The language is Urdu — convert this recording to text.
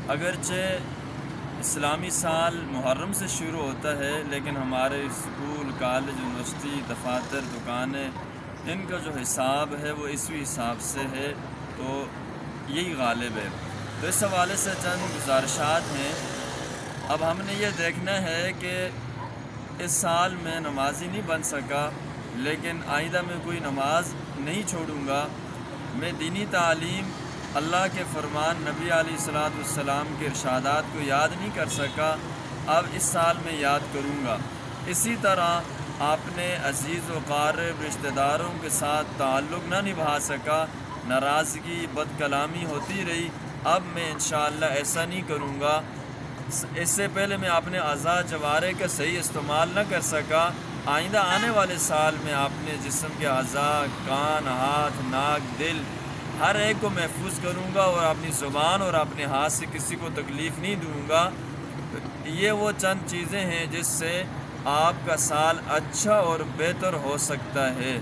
اگرچہ اسلامی سال محرم سے شروع ہوتا ہے، لیکن ہمارے اسکول، کالج، یونیورسٹی، دفاتر، دکانیں، ان کا جو حساب ہے وہ عیسوی حساب سے ہے، تو یہی غالب ہے۔ تو اس حوالے سے چند گزارشات ہیں۔ اب ہم نے یہ دیکھنا ہے کہ اس سال میں نمازی نہیں بن سکا، لیکن آئندہ میں کوئی نماز نہیں چھوڑوں گا۔ میں دینی تعلیم، اللہ کے فرمان، نبی علیہ الصلوۃ والسلام کے ارشادات کو یاد نہیں کر سکا، اب اس سال میں یاد کروں گا۔ اسی طرح آپ نے عزیز و قارب رشتہ داروں کے ساتھ تعلق نہ نبھا سکا، ناراضگی، بد کلامی ہوتی رہی، اب میں انشاءاللہ ایسا نہیں کروں گا۔ اس سے پہلے میں اپنے اعضاء جوارح کا صحیح استعمال نہ کر سکا، آئندہ آنے والے سال میں اپنے جسم کے اعضاء، کان، ہاتھ، ناک، دل، ہر ایک کو محفوظ کروں گا اور اپنی زبان اور اپنے ہاتھ سے کسی کو تکلیف نہیں دوں گا۔ یہ وہ چند چیزیں ہیں جس سے آپ کا سال اچھا اور بہتر ہو سکتا ہے۔